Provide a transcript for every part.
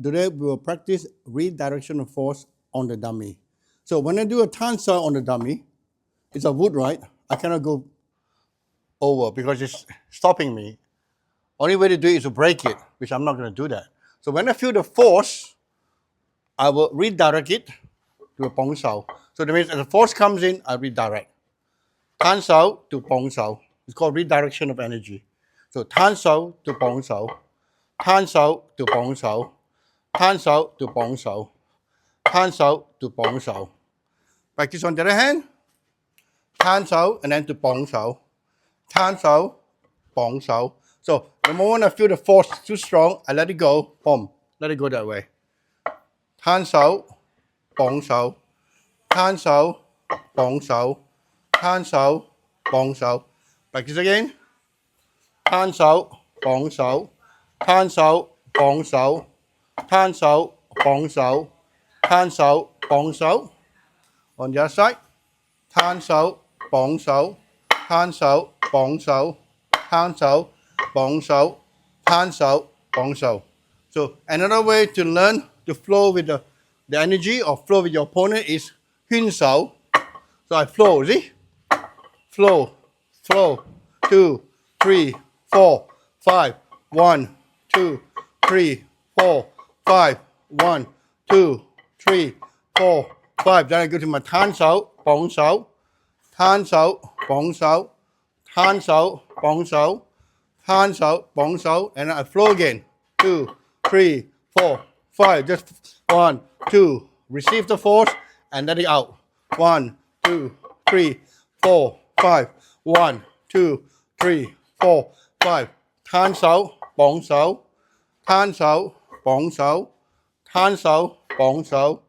Today we will practice redirection of force on the dummy. So when I do a tensile on the dummy, it's a wood, right? I cannot go over because it's stopping me. Only way to do it is to break it, which I'm not going to do that. So when I feel the force, I will redirect it to a bong sao. So that means as the force comes in, I redirect. Tan sao to bong sao. It's called redirection of energy. So tan sao to bong sao, tan sao to bong sao, tan sao to bong sao, tan sao to bong sao. Practice on the other hand. Tan sao and then to bong sao, tan sao, bong sao. So the moment I feel the force too strong, I let it go. Boom, let it go that way. Tan sao, bong sao, tan sao, bong sao, tan sao, bong sao. Practice again. Tan sao, bong sao, tan sao, bong sao, tan sao, bong sao, tan sao, bong sao. On the other side. Tan sao, bong sao, tan sao, bong sao, tan sao, bong sao, tan sao, bong sao. So another way to learn to flow with the energy or flow with your opponent is Hun sao. So I flow, see? Flow, flow, 2, 3, 4, 5, 1, 2, 3, 4, 5, 1, 2, 3, 4, 5. Then I go to my tan sao, bong sao, tan sao, bong sao, tan sao, bong sao, tan sao, bong sao, and I flow again. 2, 3, 4, 5. Just 1, 2. Receive the force and let it out. 1, 2, 3, 4, 5. 1, 2, 3, 4, 5. Tan sao, bong sao, tan sao, bong sao, tan sao, bong sao,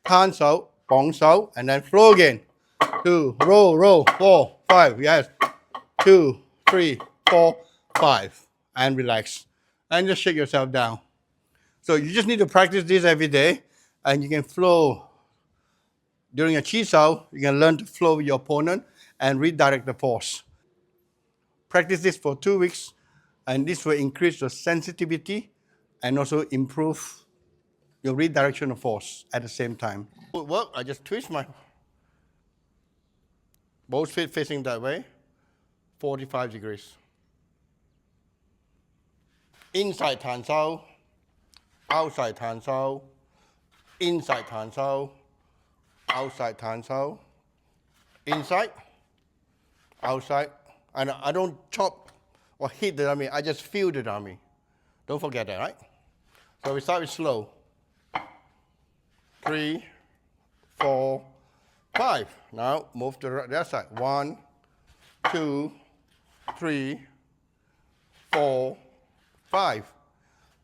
tan sao, bong sao, and then flow again. 2, roll, 4, 5. Yes. 2, 3, 4, 5. And relax. And just shake yourself down. So you just need to practice this every day, and you can flow. During a chi sao, you can learn to flow with your opponent and redirect the force. Practice this for 2 weeks, and this will increase your sensitivity and also improve your redirection of force at the same time. Work, I just twist my both feet facing that way, 45 degrees. Inside tan sao, outside tan sao, inside tan sao, outside tan sao, inside, outside. And I don't chop or hit the dummy, I just feel the dummy. Don't forget that, right? So we start with slow. 3, 4, 5. Now move to the other side. 1, 2, 3, 4, 5.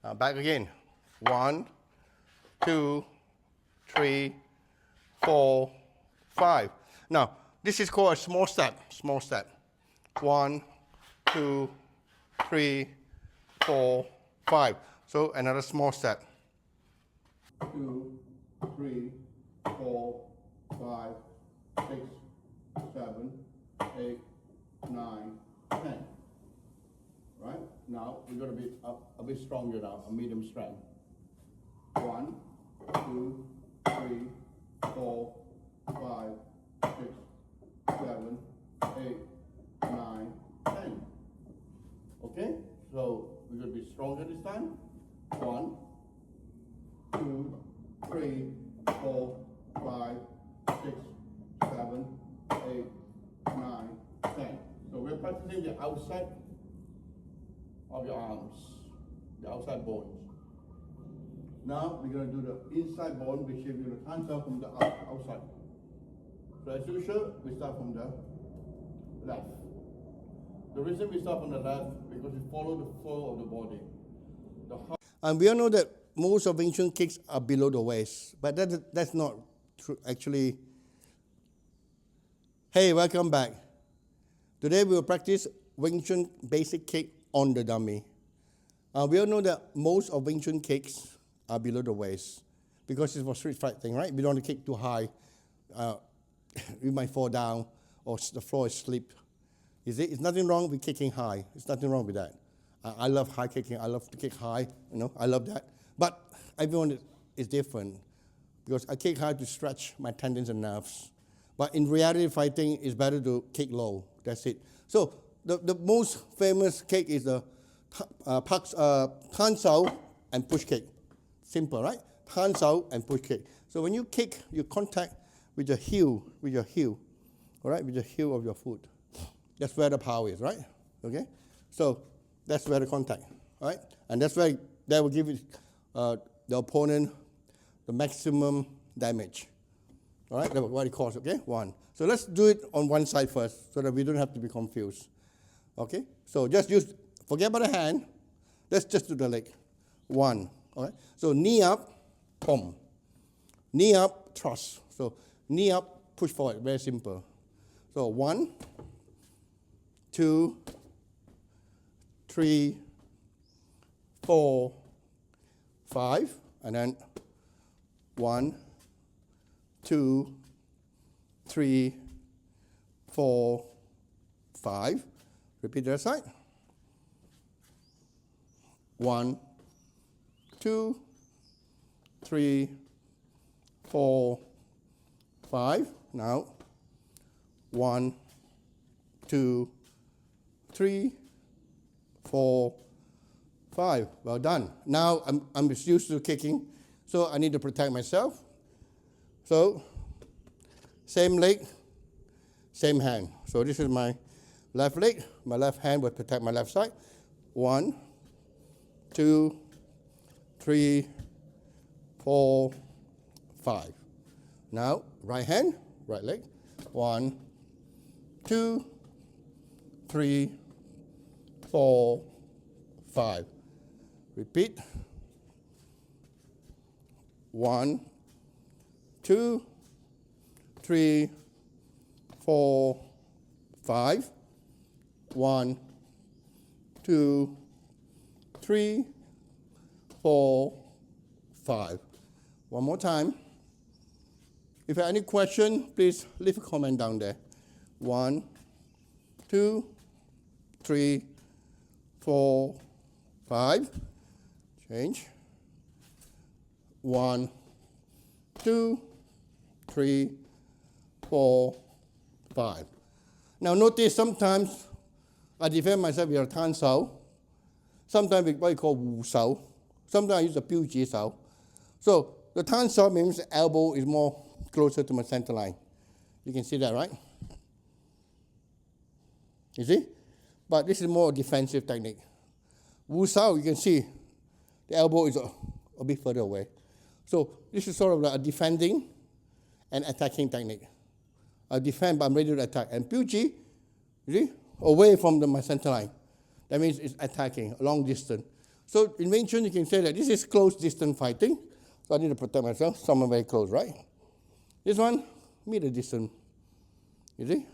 Now back again. 1, 2, 3, 4, 5. Now this is called a small step. Small step. 1, 2, 3, 4, 5. So another small step. 2, 3, 4, 5, 6, 7, 8, 9, 10. Right? Now we're going to be a bit stronger now, a medium strength. 1, 2, 3, 4, 5, 6, 7, 8, 9, 10. Okay? So we're going to be stronger this time. 1, 2, 3, 4, 5, 6, 7, 8, 9, 10. So we're practicing the outside of your arms, the outside bones. Now we're going to do the inside bone, which is going to transfer from the outside. So as usual, we start from the left. The reason we start from the left because we follow the flow of the body. And we all know that most of Wing Chun kicks are below the waist, but that's not true actually. Hey, welcome back. Today we will practice Wing Chun basic kick on the dummy. We all know that most of Wing Chun kicks are below the waist because it's for street fight thing, right? We don't want to kick too high. We might fall down or the floor is slip. It's nothing wrong with kicking high. It's nothing wrong with that. I love high kicking. I love to kick high. I love that. But everyone is different because I kick hard to stretch my tendons and nerves. But in reality, fighting is better to kick low. That's it. So the most famous kick is the tan sao and push kick. Simple, right? Tan sao and push kick. So when you kick, you contact with your heel, all right, with the heel of your foot. That's where the power is, right? Okay? So that's where the contact, all right? And that's where that will give the opponent the maximum damage. All right, that's what it calls, okay? One. So let's do it on one side first so that we don't have to be confused. Okay? So just forget about the hand. Let's just do the leg. One. All right? So knee up, boom. Knee up, thrust. So knee up, push forward. Very simple. So 1, 2, 3, 4, 5, and then 1, 2, 3, 4, 5. Repeat the other side. 1, 2, 3, 4, 5. Now, 1, 2, 3, 4, 5. Well done. Now I'm just used to kicking, so I need to protect myself. So, same leg, same hand. So this is my left leg. My left hand will protect my left side. 1, 2, 3, 4, 5. Now, right hand, right leg. 1, 2, 3, 4, 5. Repeat. 1, 2, 3, 4, 5. 1, 2, 3, 4, 5. One more time. If you have any question, please leave a comment down there. 1, 2, 3, 4, 5. Change. 1, 2, 3, 4, 5. Now notice sometimes I defend myself with a tan sao. Sometimes with what we call wu sao. Sometimes I use a biu ji sao. So the tan sao means the elbow is more closer to my center line. You can see that, right? You see? But this is more defensive technique. Wu sao, you can see the elbow is a bit further away. So this is sort of like a defending and attacking technique. I defend, but I'm ready to attack. And biu ji, you see, away from my center line. That means it's attacking, long distance. So in Wing Chun, you can say that this is close distance fighting. So I need to protect myself, somewhere very close, right? This one, middle distance. You see?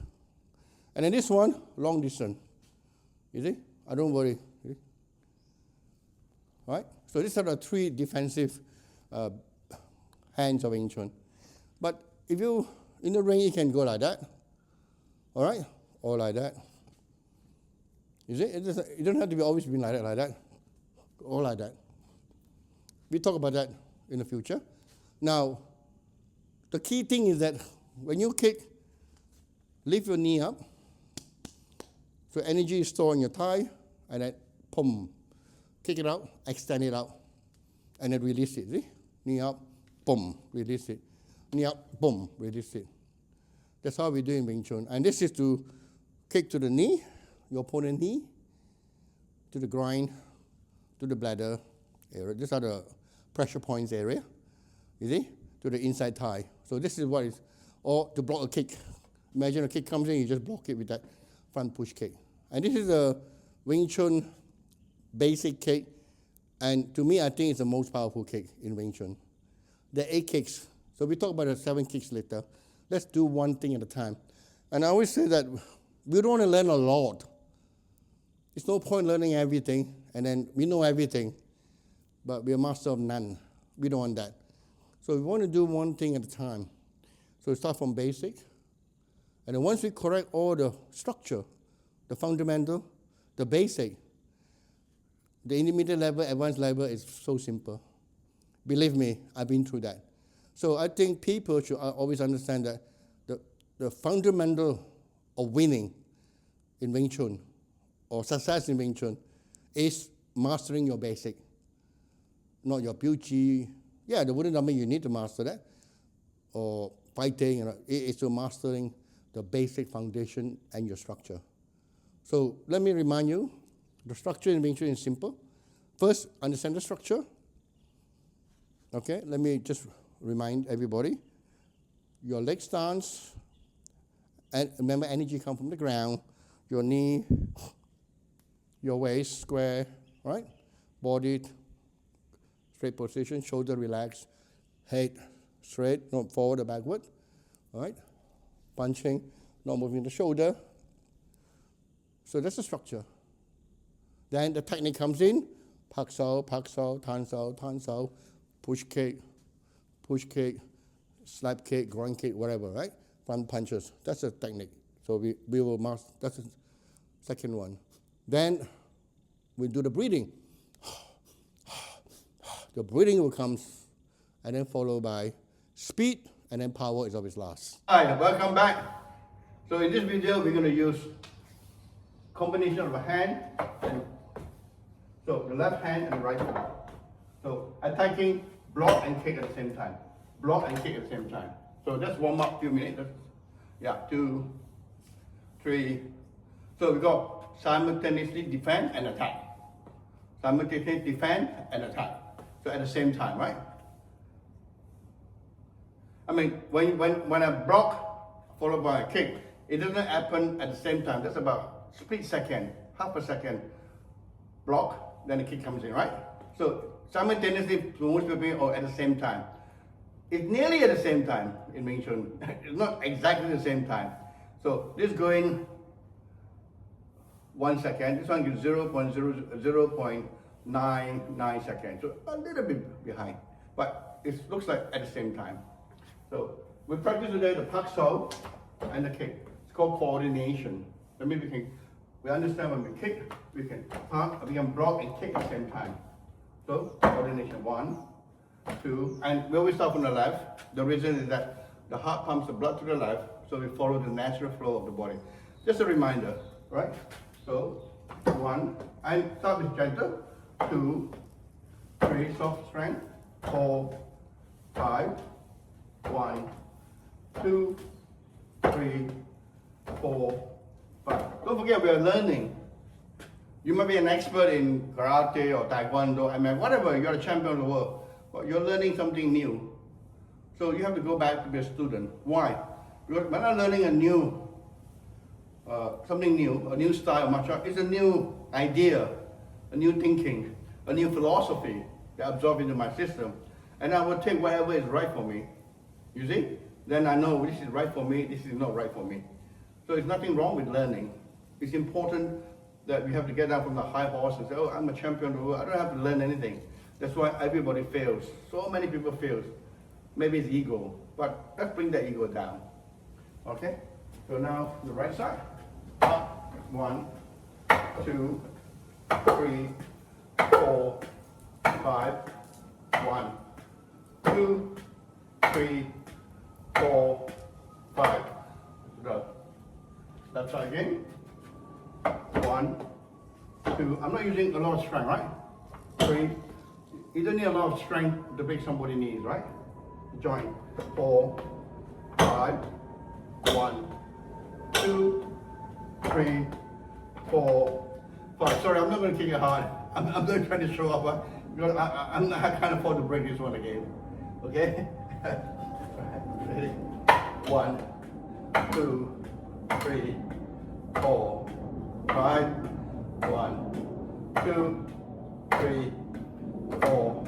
And then this one, long distance. You see? I don't worry. You see? Right? So these are the three defensive hands of Wing Chun. But if you, in the ring, you can go like that. All right? Or like that. You see? It doesn't have to be always been like that. Or like that. We talk about that in the future. Now, the key thing is that when you kick, lift your knee up. So energy is stored in your thigh, and then boom, kick it out, extend it out, and then release it. See? Knee up, boom, release it. Knee up, boom, release it. That's how we do in Wing Chun. And this is to kick to the knee, your opponent's knee, to the groin, to the bladder area. These are the pressure points area, you see, to the inside thigh. So this is what is, or to block a kick. Imagine a kick comes in, you just block it with that front push kick. And this is a Wing Chun basic kick, and to me, I think it's the most powerful kick in Wing Chun. There are 8 kicks, so we talk about the 7 kicks later. Let's do one thing at a time. And I always say that we don't want to learn a lot. It's no point learning everything, and then we know everything, but we're master of none. We don't want that. So we want to do one thing at a time. So we start from basic, and then once we correct all the structure, the fundamental, the basic, the intermediate level, advanced level is so simple. Believe me, I've been through that. So I think people should always understand that the fundamental of winning in Wing Chun or success in Wing Chun is mastering your basic, not your beauty. Yeah, the wooden dummy, you need to master that. Or fighting, it is to mastering the basic foundation and your structure. So let me remind you, the structure in Wing Chun is simple. First, understand the structure. Okay, let me just remind everybody. Your leg stance, and remember energy comes from the ground, your knee, your waist square, right? Body, straight position, shoulder relaxed, head straight, not forward or backward, all right? Punching, not moving the shoulder. So that's the structure. Then the technique comes in, pak sao, tan sao, push kick, slap kick, groin kick, whatever, right? Front punches, that's the technique. So we will master, that's the second one. Then we do the breathing. The breathing will come, and then followed by speed, and then power is always last. Hi, welcome back. So in this video, we're going to use combination of a hand, so the left hand and the right hand. So attacking, block and kick at the same time. Block and kick at the same time. So just warm up a few minutes. Yeah, 2, 3. So we got simultaneously defend and attack. Simultaneously defend and attack. So at the same time, right? I mean, when I block followed by a kick, it doesn't happen at the same time. That's about split second, half a second. Block, then the kick comes in, right? So simultaneously to most people or at the same time. It's nearly at the same time in Wing Chun. It's not exactly the same time. So this going 1 second, this one is 0.99 seconds. So a little bit behind, but it looks like at the same time. So we practice today the pak sao and the kick. It's called coordination. That means we understand when we kick, we can block and kick at the same time. So coordination, 1, 2, and we always start from the left. The reason is that the heart pumps the blood to the left, so we follow the natural flow of the body. Just a reminder, right? So 1, and start with gentle. 2, 3, soft strength. 4, 5. 1, 2, 3, 4, 5. Don't forget, we are learning. You might be an expert in karate or taekwondo, MMA, whatever, you're a champion of the world, but you're learning something new. So you have to go back to be a student. Why? Because when I'm learning a new, something new, a new style of martial art, it's a new idea, a new thinking, a new philosophy that I absorb into my system. And I will take whatever is right for me. You see? Then I know this is right for me, this is not right for me. So there's nothing wrong with learning. It's important that we have to get down from the high horse and say, oh, I'm a champion of the world. I don't have to learn anything. That's why everybody fails. So many people fail. Maybe it's ego, but let's bring that ego down. Okay? So now the right side. Up, 1, 2, 3, 4, 5. 1, 2, 3, 4, 5. Go. Left side again. 1, 2. I'm not using a lot of strength, right? 3. You don't need a lot of strength to make somebody knees, right? Join. 4, 5. 1, 2, 3, 4, 5. Sorry, I'm not going to kick it hard. I'm not trying to show off. Because I can't afford to break this one again. Okay? Ready? 1, 2, 3, 4, 5. 1, 2, 3, 4,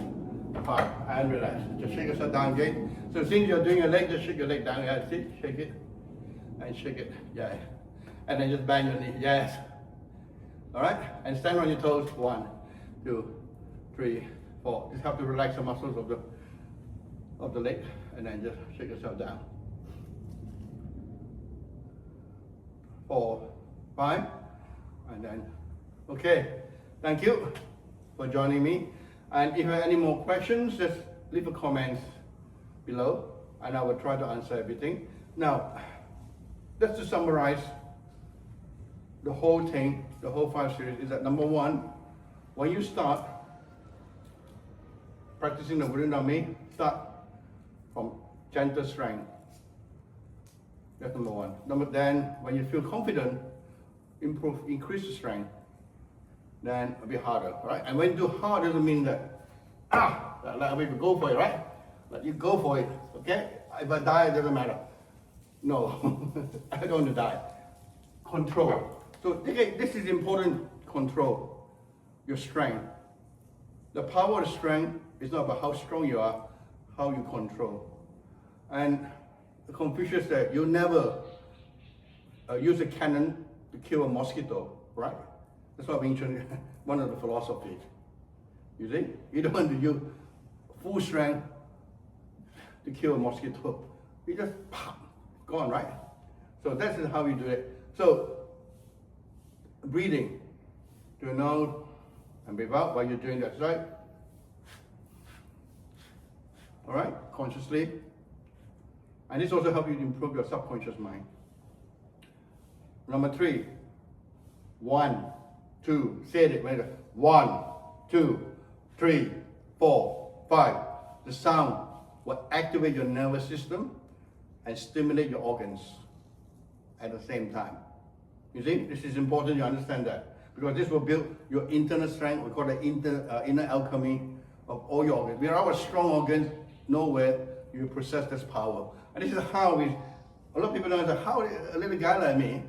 5. And relax. Just shake yourself down again. So since you're doing your leg, just shake your leg down. Yeah, see? Shake it. And shake it. Yeah. And then just bang your knee. Yes. Alright? And stand on your toes. 1, 2, 3, 4. Just have to relax the muscles of the leg. And then just shake yourself down. 4, 5. And then, okay. Thank you for joining me. And if you have any more questions, just leave a comment below and I will try to answer everything. Now, just to summarize the whole thing, the whole 5 series is that number 1, when you start practicing the wooden dummy, start from gentle strength. That's number 1. Then, when you feel confident, increase the strength. Then a bit harder, right? And when you do hard, doesn't mean that, like we go for it, right? Like you go for it, okay? If I die, it doesn't matter. No, I don't want to die. Control. So this is important, control your strength. The power of strength is not about how strong you are, how you control. And Confucius said, you never use a cannon to kill a mosquito, right? That's what Wing Chun, one of the philosophies. You see? You don't want to use full strength to kill a mosquito. You just pop, gone, right? So that's how we do it. So breathing, do a nose and breathe out while you're doing the exercise. All right, consciously. And this also helps you improve your subconscious mind. Number 3, 1, 2, say it. 1, 2, 3, 4, 5. The sound will activate your nervous system and stimulate your organs at the same time. You see, this is important you understand that, because this will build your internal strength. We call it inner alchemy of all your organs. Without our strong organs, nowhere you possess this power. And this is how a lot of people don't know how a little guy like me,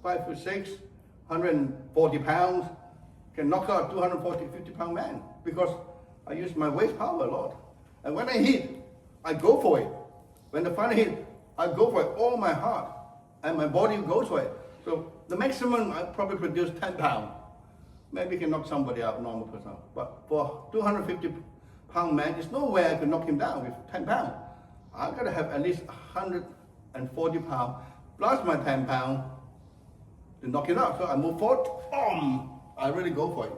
5'6", 140 pounds, can knock out 240, 50-pound man, because I use my waist power a lot. And when I hit, I go for it. When the final hit, I go for it all my heart, and my body goes for it. So the maximum I probably produce 10 pounds. Maybe you can knock somebody out, normal person. But for 250-pound man, there's no way I can knock him down with 10 pounds. I've got to have at least 140 pounds plus my 10 pounds to knock it out. So I move forward, boom, I really go for it.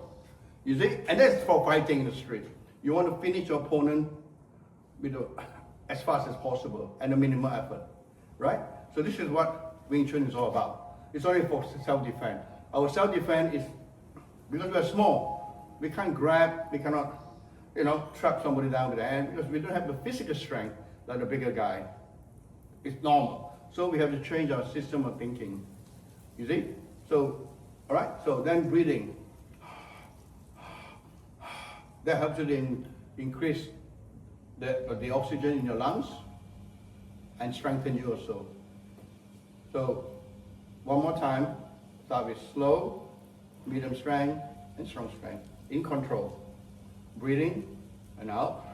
You see? And that's for fighting in the street. You want to finish your opponent with as fast as possible and a minimal effort, right? So this is what Wing Chun is all about. It's only for self-defense. Our self-defense is, because we are small, we can't grab, we cannot, trap somebody down with the hand, because we don't have the physical strength like the bigger guy. It's normal. So we have to change our system of thinking. You see? So, all right, so then breathing. That helps you to increase the oxygen in your lungs and strengthen you also. So, one more time, start with slow, medium strength, and strong strength. In control. Breathing and out.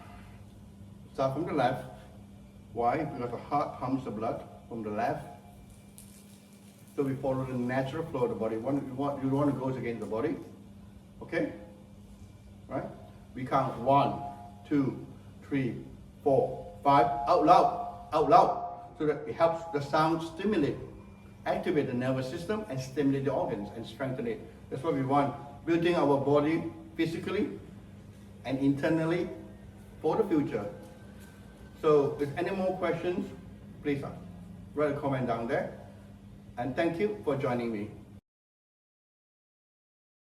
Start from the left. Why? Because the heart pumps the blood from the left. So we follow the natural flow of the body. You don't want to go against the body. Okay? Right? We count 1, 2, 3, 4, 5. Out loud. So that it helps the sound stimulate, activate the nervous system and stimulate the organs and strengthen it. That's what we want. Building our body physically and internally for the future. So if any more questions, please write a comment down there. And thank you for joining me.